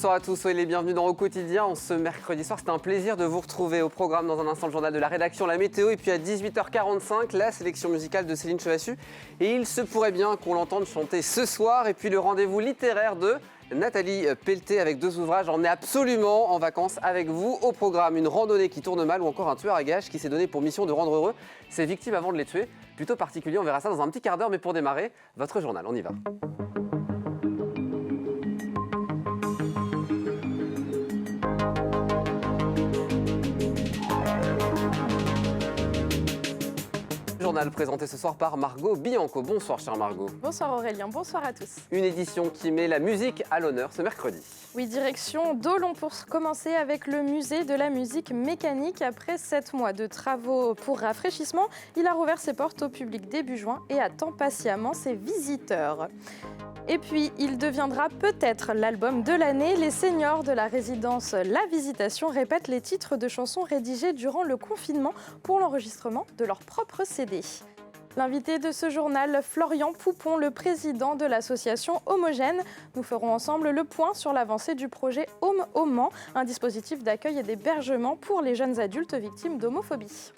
Bonsoir à tous, soyez les bienvenus dans Au Quotidien. Ce mercredi soir, c'est un plaisir de vous retrouver au programme. Dans un instant, le journal de la rédaction, la météo. Et puis à 18h45, la sélection musicale de Céline Chevassus. Et il se pourrait bien qu'on l'entende chanter ce soir. Et puis le rendez-vous littéraire de Nathalie Pelleté avec 2 ouvrages. On est absolument en vacances avec vous. Au programme, une randonnée qui tourne mal ou encore un tueur à gages qui s'est donné pour mission de rendre heureux ses victimes avant de les tuer. Plutôt particulier, on verra ça dans un petit quart d'heure. Mais pour démarrer, votre journal, on y va. Journal présenté ce soir par Margot Bianco. Bonsoir chère Margot. Bonsoir Aurélien, bonsoir à tous. Une édition qui met la musique à l'honneur ce mercredi. Oui, direction Dolon pour commencer avec le musée de la musique mécanique. Après 7 mois de travaux pour rafraîchissement, il a rouvert ses portes au public début juin et attend patiemment ses visiteurs. Et puis, il deviendra peut-être l'album de l'année. Les seniors de la résidence La Visitation répètent les titres de chansons rédigées durant le confinement pour l'enregistrement de leur propre CD. L'invité de ce journal, Florian Poupon, le président de l'association Homogène. Nous ferons ensemble le point sur l'avancée du projet Home au Mans, un dispositif d'accueil et d'hébergement pour les jeunes adultes victimes d'homophobie.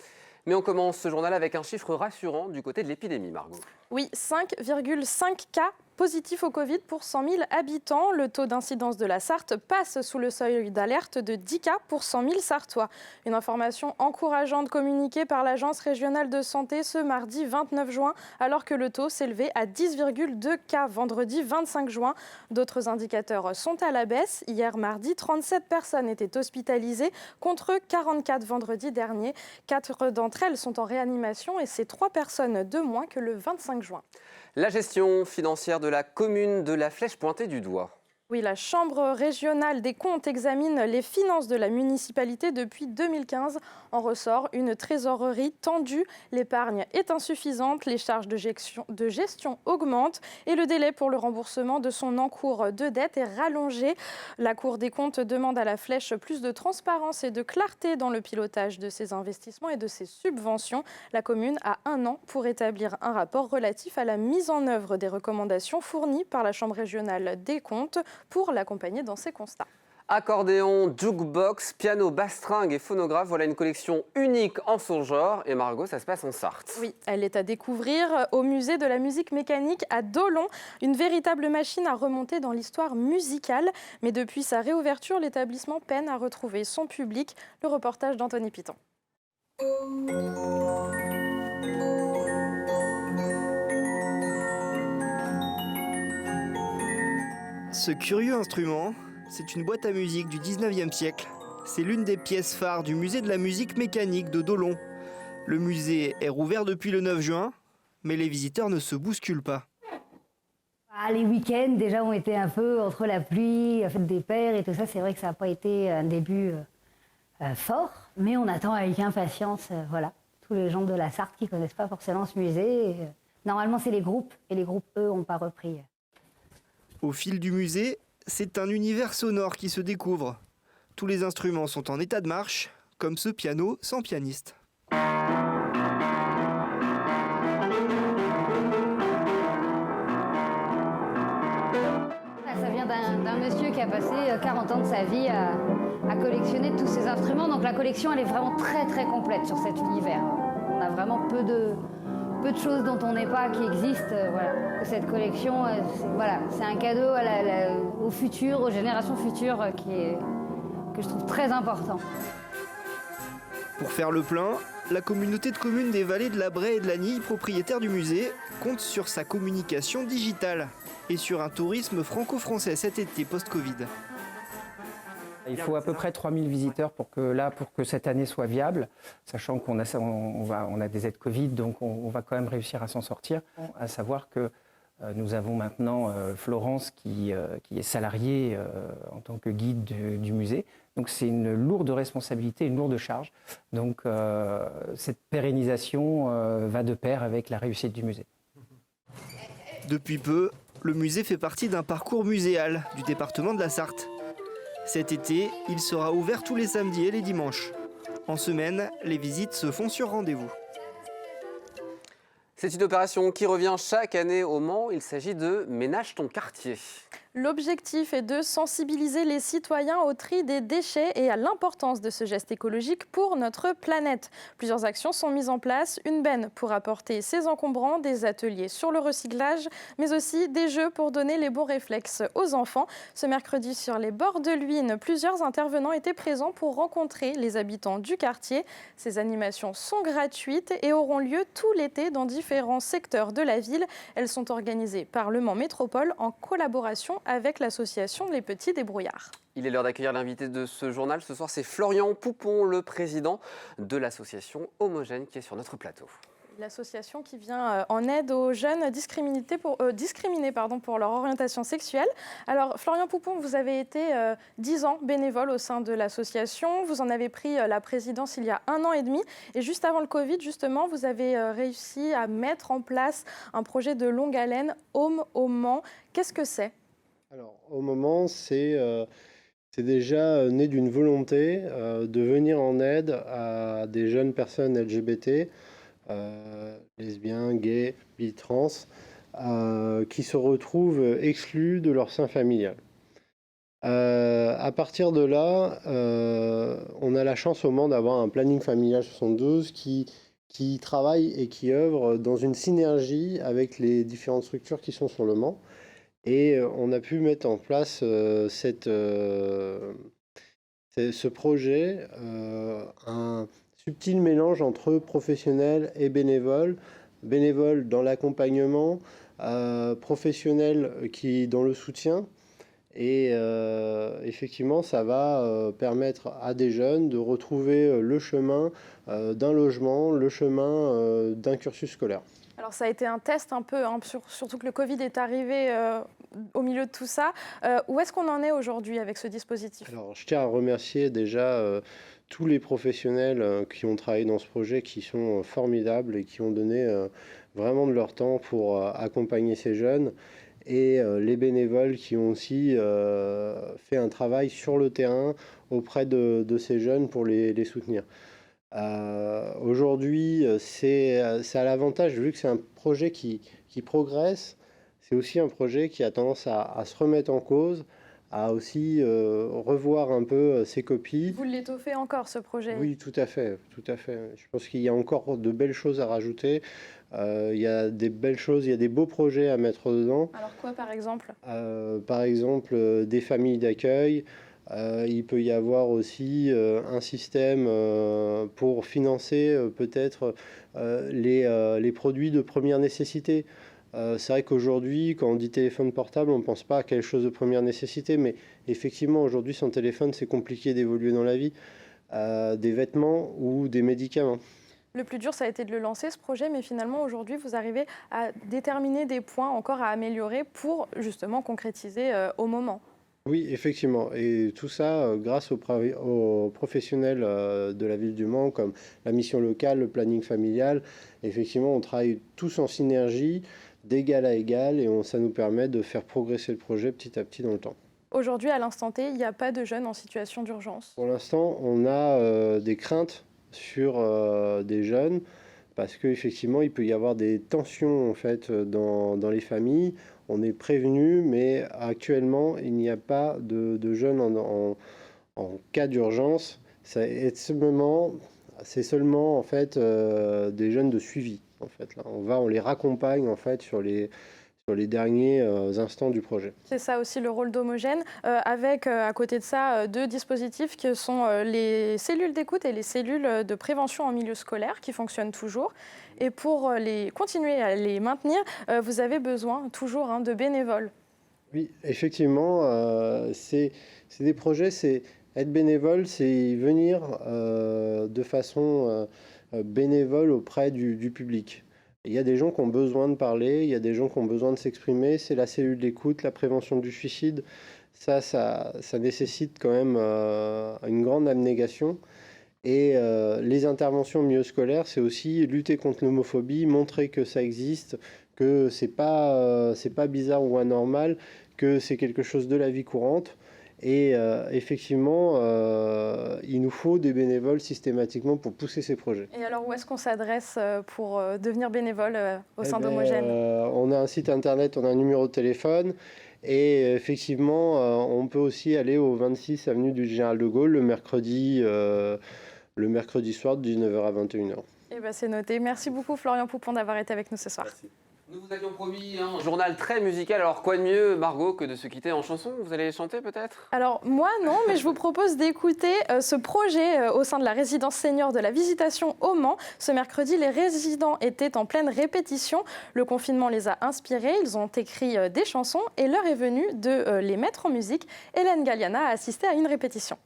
Mais on commence ce journal avec un chiffre rassurant du côté de l'épidémie, Margot. Oui, 5,5 cas positifs au Covid pour 100 000 habitants. Le taux d'incidence de la Sarthe passe sous le seuil d'alerte de 10 cas pour 100 000 Sarthois. Une information encourageante communiquée par l'Agence régionale de santé ce mardi 29 juin, alors que le taux s'élevait à 10,2 cas vendredi 25 juin. D'autres indicateurs sont à la baisse. Hier mardi, 37 personnes étaient hospitalisées contre 44 vendredi dernier. 4 d'entre elles sont en réanimation et c'est 3 personnes de moins que le 25 juin. La gestion financière de la commune de La Flèche pointée du doigt. Oui, la Chambre régionale des comptes examine les finances de la municipalité depuis 2015. En ressort une trésorerie tendue, l'épargne est insuffisante, les charges de gestion augmentent et le délai pour le remboursement de son encours de dette est rallongé. La Cour des comptes demande à La Flèche plus de transparence et de clarté dans le pilotage de ses investissements et de ses subventions. La commune a 1 an pour établir un rapport relatif à la mise en œuvre des recommandations fournies par la Chambre régionale des comptes pour l'accompagner dans ses constats. Accordéon, jukebox, piano, bastringue et phonographe, voilà une collection unique en son genre. Et Margot, ça se passe en Sarthe. Oui, elle est à découvrir au musée de la musique mécanique à Dolon. Une véritable machine à remonter dans l'histoire musicale. Mais depuis sa réouverture, l'établissement peine à retrouver son public. Le reportage d'Anthony Piton. Ce curieux instrument, c'est une boîte à musique du 19e siècle. C'est l'une des pièces phares du musée de la musique mécanique de Dolon. Le musée est rouvert depuis le 9 juin, mais les visiteurs ne se bousculent pas. Les week-ends déjà ont été un peu entre la pluie, la fête des pères et tout ça. C'est vrai que ça n'a pas été un début fort, mais on attend avec impatience tous les gens de la Sarthe qui ne connaissent pas forcément ce musée. Et, normalement, c'est les groupes, et les groupes, eux, n'ont pas repris. Au fil du musée, c'est un univers sonore qui se découvre. Tous les instruments sont en état de marche, comme ce piano sans pianiste. Ça vient d'un monsieur qui a passé 40 ans de sa vie à collectionner tous ces instruments. Donc la collection, elle est vraiment très très complète sur cet univers. On a vraiment peu de choses dont on n'est pas, qui existent. Cette collection, c'est un cadeau au futur, aux générations futures, que je trouve très important. Pour faire le plein, la communauté de communes des vallées de la Braie et de la Nille, propriétaire du musée, compte sur sa communication digitale et sur un tourisme franco-français cet été post-Covid. Il faut à peu près 3000 visiteurs pour que cette année soit viable, sachant qu'on a des aides Covid, donc on va quand même réussir à s'en sortir. À savoir que nous avons maintenant Florence qui est salariée en tant que guide du musée. Donc c'est une lourde responsabilité, une lourde charge. Donc cette pérennisation va de pair avec la réussite du musée. Depuis peu, le musée fait partie d'un parcours muséal du département de la Sarthe. Cet été, il sera ouvert tous les samedis et les dimanches. En semaine, les visites se font sur rendez-vous. C'est une opération qui revient chaque année au Mans. Il s'agit de Ménage ton quartier. L'objectif est de sensibiliser les citoyens au tri des déchets et à l'importance de ce geste écologique pour notre planète. Plusieurs actions sont mises en place, une benne pour apporter ses encombrants, des ateliers sur le recyclage, mais aussi des jeux pour donner les bons réflexes aux enfants. Ce mercredi, sur les bords de l'Huisne, plusieurs intervenants étaient présents pour rencontrer les habitants du quartier. Ces animations sont gratuites et auront lieu tout l'été dans différents secteurs de la ville. Elles sont organisées par Le Mans Métropole en collaboration avec l'association Les Petits Débrouillards. Il est l'heure d'accueillir l'invité de ce journal. Ce soir, c'est Florian Poupon, le président de l'association Homogène, qui est sur notre plateau. L'association qui vient en aide aux jeunes discriminés pour leur orientation sexuelle. Alors, Florian Poupon, vous avez été 10 ans bénévole au sein de l'association. Vous en avez pris la présidence il y a 1 an et demi. Et juste avant le Covid, justement, vous avez réussi à mettre en place un projet de longue haleine, Home au Mans. Qu'est-ce que c'est ? Alors, au moment, c'est déjà né d'une volonté de venir en aide à des jeunes personnes LGBT, lesbiens, gays, bi, trans, qui se retrouvent exclus de leur sein familial. À partir de là, on a la chance au Mans d'avoir un planning familial 72 qui travaille et qui œuvre dans une synergie avec les différentes structures qui sont sur le Mans. Et on a pu mettre en place ce projet, un subtil mélange entre professionnels et bénévoles, bénévoles dans l'accompagnement, professionnels dans le soutien. Et effectivement, ça va permettre à des jeunes de retrouver le chemin d'un logement, le chemin d'un cursus scolaire. Alors ça a été un test un peu, surtout que le Covid est arrivé au milieu de tout ça. Où est-ce qu'on en est aujourd'hui avec ce dispositif ? Alors, je tiens à remercier déjà tous les professionnels qui ont travaillé dans ce projet, qui sont formidables et qui ont donné vraiment de leur temps pour accompagner ces jeunes. Et les bénévoles qui ont aussi fait un travail sur le terrain auprès de ces jeunes pour les soutenir. Aujourd'hui, ça a l'avantage, vu que c'est un projet qui progresse, c'est aussi un projet qui a tendance à se remettre en cause, à aussi revoir un peu ses copies. Vous l'étoffez encore, ce projet ? Oui, tout à fait, tout à fait. Je pense qu'il y a encore de belles choses à rajouter. Il y a des belles choses, il y a des beaux projets à mettre dedans. Alors quoi, par exemple ? Par exemple, des familles d'accueil. Il peut y avoir aussi un système pour financer peut-être les produits de première nécessité. C'est vrai qu'aujourd'hui, quand on dit téléphone portable, on ne pense pas à quelque chose de première nécessité, mais effectivement, aujourd'hui, sans téléphone, c'est compliqué d'évoluer dans la vie. Des vêtements ou des médicaments. Le plus dur, ça a été de le lancer, ce projet, mais finalement, aujourd'hui, vous arrivez à déterminer des points encore à améliorer pour justement concrétiser au moment. Oui, effectivement. Et tout ça grâce aux professionnels de la ville du Mans, comme la mission locale, le planning familial. Effectivement, on travaille tous en synergie, d'égal à égal, et ça nous permet de faire progresser le projet petit à petit dans le temps. Aujourd'hui, à l'instant T, il n'y a pas de jeunes en situation d'urgence. Pour l'instant, on a des craintes sur des jeunes, parce qu'effectivement, il peut y avoir des tensions en fait, dans les familles. On est prévenu, mais actuellement, il n'y a pas de jeunes en cas d'urgence. C'est seulement en fait, des jeunes de suivi. En fait, là. On les raccompagne en fait, sur les derniers instants du projet. C'est ça aussi le rôle d'Homogène, avec à côté de ça 2 dispositifs qui sont les cellules d'écoute et les cellules de prévention en milieu scolaire qui fonctionnent toujours. Et pour continuer à les maintenir, vous avez besoin toujours de bénévoles. Oui, effectivement, c'est des projets, être bénévole, c'est venir de façon bénévole auprès du public. Il y a des gens qui ont besoin de parler, il y a des gens qui ont besoin de s'exprimer. C'est la cellule d'écoute, la prévention du suicide. Ça nécessite quand même une grande abnégation. Et les interventions au milieu scolaire, c'est aussi lutter contre l'homophobie, montrer que ça existe, que c'est pas bizarre ou anormal, que c'est quelque chose de la vie courante. Et effectivement, il nous faut des bénévoles systématiquement pour pousser ces projets. Et alors, où est-ce qu'on s'adresse pour devenir bénévole au sein d'Homogène ? On a un site internet, on a un numéro de téléphone. Et effectivement, on peut aussi aller au 26 avenue du Général de Gaulle le mercredi soir de 19h à 21h. Eh ben, c'est noté. Merci beaucoup Florian Poupon d'avoir été avec nous ce soir. Merci. Nous vous avions promis un journal très musical, alors quoi de mieux, Margot, que de se quitter en chanson? Vous allez chanter peut-être? Alors moi non, mais je vous propose d'écouter ce projet au sein de la résidence senior de la Visitation au Mans. Ce mercredi, les résidents étaient en pleine répétition. Le confinement les a inspirés, ils ont écrit des chansons et l'heure est venue de les mettre en musique. Hélène Galliana a assisté à une répétition.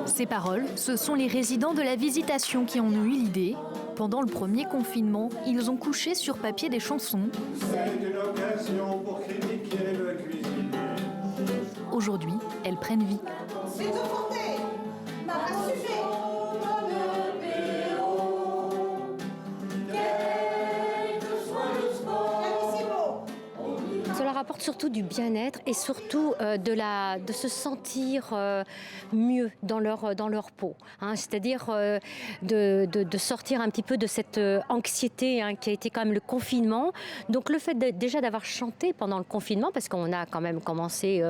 Ces paroles, ce sont les résidents de la Visitation qui en ont eu l'idée. Pendant le premier confinement, ils ont couché sur papier des chansons. Aujourd'hui, elles prennent vie. Cela rapporte surtout du bien-être et surtout de se sentir mieux dans leur peau. Hein, c'est-à-dire de sortir un petit peu de cette anxiété qui a été quand même le confinement. Donc le fait déjà d'avoir chanté pendant le confinement, parce qu'on a quand même commencé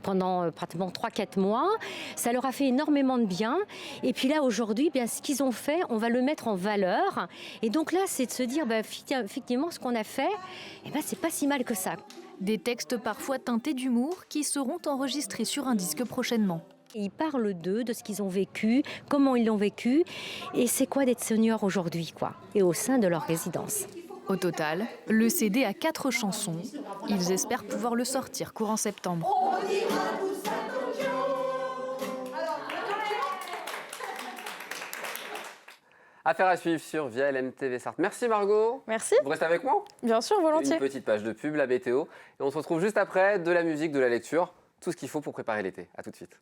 pendant pratiquement 3-4 mois, ça leur a fait énormément de bien. Et puis là aujourd'hui, bien, ce qu'ils ont fait, on va le mettre en valeur. Et donc là, c'est de se dire effectivement ce qu'on a fait, c'est pas si mal que ça. Des textes parfois teintés d'humour qui seront enregistrés sur un disque prochainement. Ils parlent d'eux, de ce qu'ils ont vécu, comment ils l'ont vécu, et c'est quoi d'être senior aujourd'hui, quoi, et au sein de leur résidence. Au total, le CD a 4 chansons. Ils espèrent pouvoir le sortir courant septembre. Affaire à suivre sur via LMTV Sarthe. Merci Margot. Merci. Vous restez avec moi? Bien sûr, volontiers. Une petite page de pub, la météo. Et on se retrouve juste après, de la musique, de la lecture. Tout ce qu'il faut pour préparer l'été. A tout de suite.